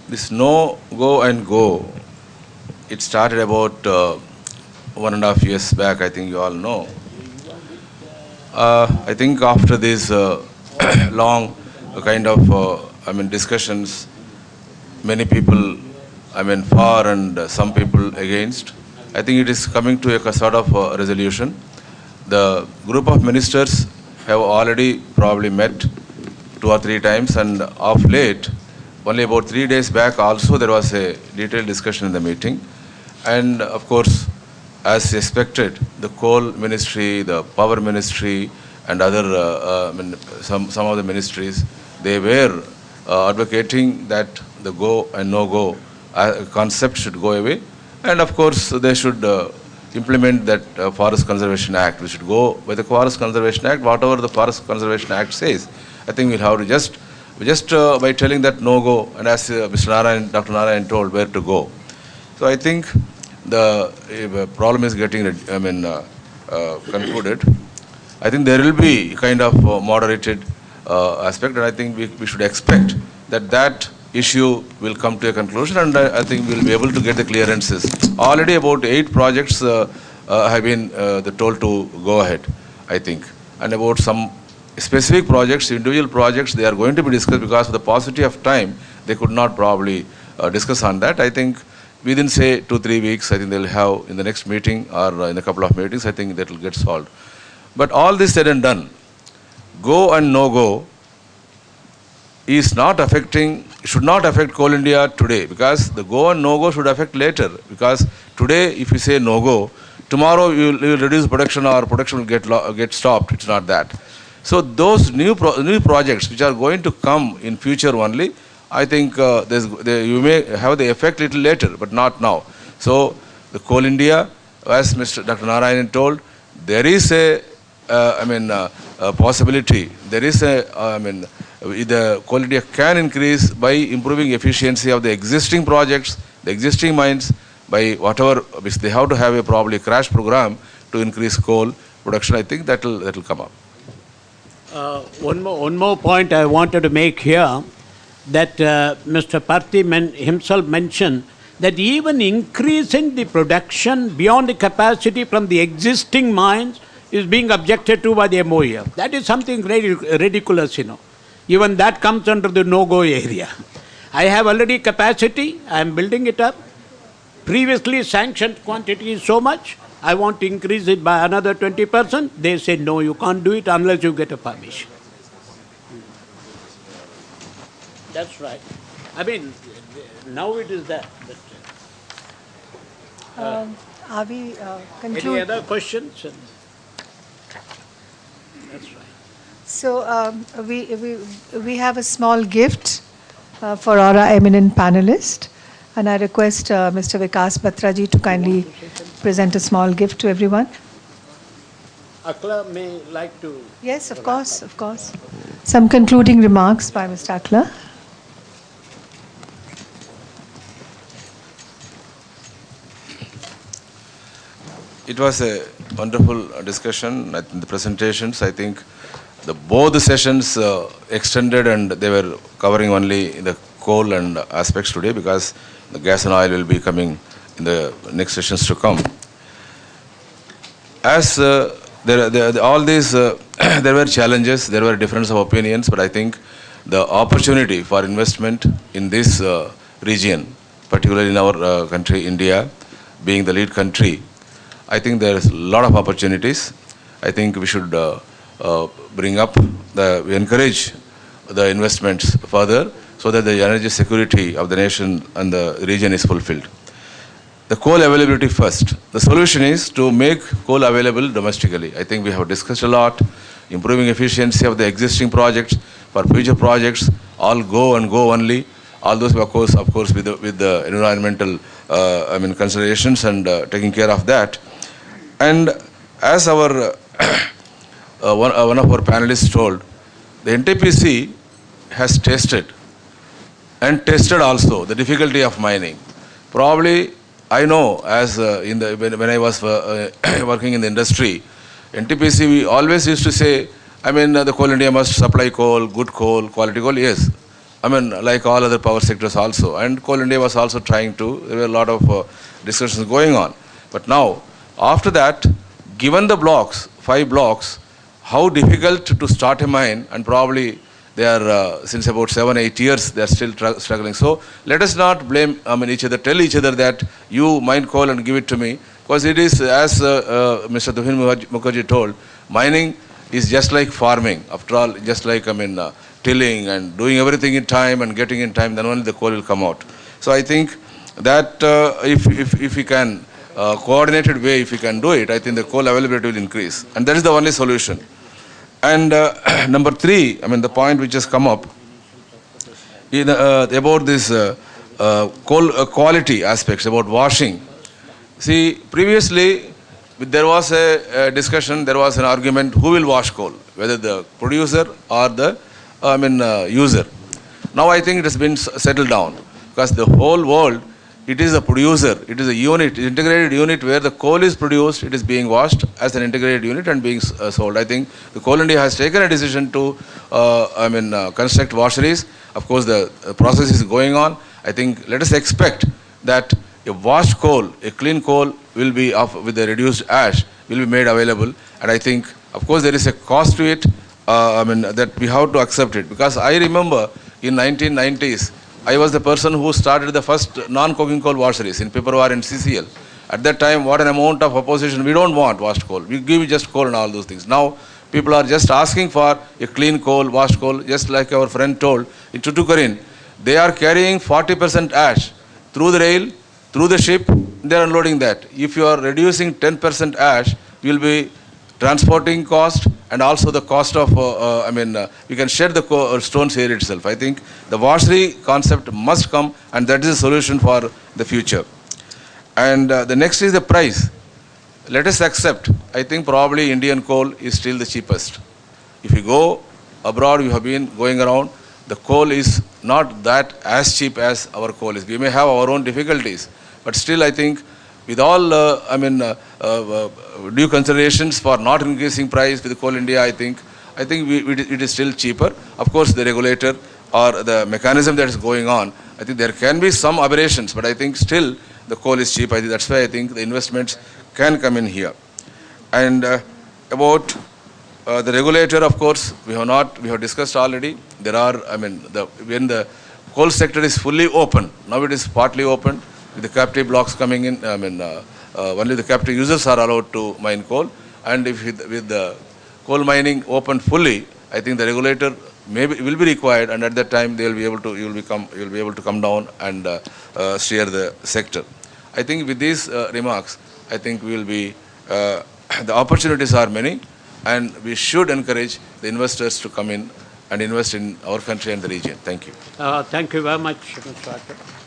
This no, go and go, it started about 1.5 years back, I think you all know. I think after this long kind of, discussions, many people, for and some people against, I think it is coming to a sort of resolution. The group of ministers have already probably met 2 or 3 times, and of late, only about 3 days back also there was a detailed discussion in the meeting. And of course, as expected, the coal ministry, the power ministry, and other some of the ministries, they were advocating that the go and no go concept should go away, and of course they should implement that Forest Conservation Act. We should go by the Forest Conservation Act, whatever the Forest Conservation Act says. I think we'll have to just by telling that no go, and as Dr. Narayan told, where to go. So I think the problem is getting concluded. I think there will be kind of moderated aspect, and I think we should expect that issue will come to a conclusion, and I think we'll be able to get the clearances. Already about 8 projects have been told to go ahead, I think, and about some specific projects, individual projects, they are going to be discussed because of the paucity of time. They could not probably discuss on that. I think within, say, 2-3 weeks, I think they'll have in the next meeting or in a couple of meetings, I think that will get solved. But all this said and done, go and no go is not affecting, should not affect Coal India today, because the go and no go should affect later. Because today, if you say no go, tomorrow you will reduce production or production will get stopped. It's not that. So those new projects which are going to come in future only, I think you may have the effect little later, but not now. So the Coal India, as Dr. Narayan told, there is a possibility. There is the Coal India can increase by improving efficiency of the existing projects, the existing mines, by whatever, which they have to have a probably crash program to increase coal production. I think that will come up. One more point I wanted to make here, that Mr. Parthi himself mentioned that even increasing the production beyond the capacity from the existing mines is being objected to by the MOEF. That is something very ridiculous, Even that comes under the no-go area. I have already capacity, I am building it up. Previously sanctioned quantity is so much, I want to increase it by another 20%. They say, no, you can't do it unless you get a permission. That's right. Now it is that. Are we concluding? Any other questions? That's right. So we have a small gift for our eminent panelist, and I request Mr. Vikas Batraji to kindly present a small gift to everyone. Akala may like to... Yes, of course, of course. Some concluding remarks by Mr. Akala. It was a wonderful discussion. In the presentations, I think both the sessions extended, and they were covering only the coal and aspects today, because the gas and oil will be coming in the next sessions to come. As all these, there were challenges, there were differences of opinions, but I think the opportunity for investment in this region, particularly in our country, India, being the lead country, I think there is a lot of opportunities. I think we should we encourage the investments further, so that the energy security of the nation and the region is fulfilled. The coal availability first. The solution is to make coal available domestically. I think we have discussed a lot, improving efficiency of the existing projects. For future projects, all go and go only. All those, of course, with the environmental considerations and taking care of that. And as our one of our panelists told, the NTPC has tested also the difficulty of mining. Probably, I know, as when I was working in the industry, NTPC, we always used to say, the Coal India must supply coal, good coal, quality coal. Yes, I mean, like all other power sectors also. And Coal India was also trying to, there were a lot of discussions going on. But now, after that, given the blocks, 5 blocks, how difficult to start a mine, and probably they are, since about 7-8 years, they are still struggling. So let us not blame each other, tell each other that you mine coal and give it to me. Because it is, as Mr. Tuhin Mukherjee told, mining is just like farming. After all, just like, tilling and doing everything in time and getting in time, then only the coal will come out. So I think that if we can, coordinated way, if we can do it, I think the coal availability will increase. And that is the only solution. And number 3, the point which has come up about this coal quality aspects, about washing. See, previously, there was a discussion, there was an argument, who will wash coal, whether the producer or the user. Now I think it has been settled down, because the whole world, it is a producer, it is a unit, integrated unit where the coal is produced, it is being washed as an integrated unit and being sold. I think the Coal India has taken a decision to construct washeries. Of course, the process is going on. I think let us expect that a washed coal, a clean coal will be with the reduced ash, will be made available. And I think, of course, there is a cost to it, that we have to accept it. Because I remember in 1990s, I was the person who started the first non-coking coal washeries in Piparwar and CCL. At that time, what an amount of opposition. We don't want washed coal. We give just coal and all those things. Now, people are just asking for a clean coal, washed coal, just like our friend told. In Tuticorin, they are carrying 40% ash through the rail, through the ship, they are unloading that. If you are reducing 10% ash, you will be transporting cost and also the cost of, we can shed the stones here itself. I think the washery concept must come, and that is the solution for the future. And the next is the price. Let us accept, I think probably Indian coal is still the cheapest. If you go abroad, you have been going around, the coal is not that as cheap as our coal is. We may have our own difficulties, but still I think with all due considerations for not increasing price with Coal India, I think it is still cheaper. Of course, the regulator or the mechanism that is going on, I think there can be some aberrations, but I think still the coal is cheap. I think that's why I think the investments can come in here. And about the regulator, of course, we have discussed already. There are, when the coal sector is fully open, now it is partly open, with the captive blocks coming in, only the captive users are allowed to mine coal. And if with the coal mining open fully, I think the regulator will be required, and at that time they will be able to, you will be able to come down and steer the sector. I think with these remarks, I think we will be, the opportunities are many, and we should encourage the investors to come in and invest in our country and the region. Thank you. Thank you very much, Mr. Akala.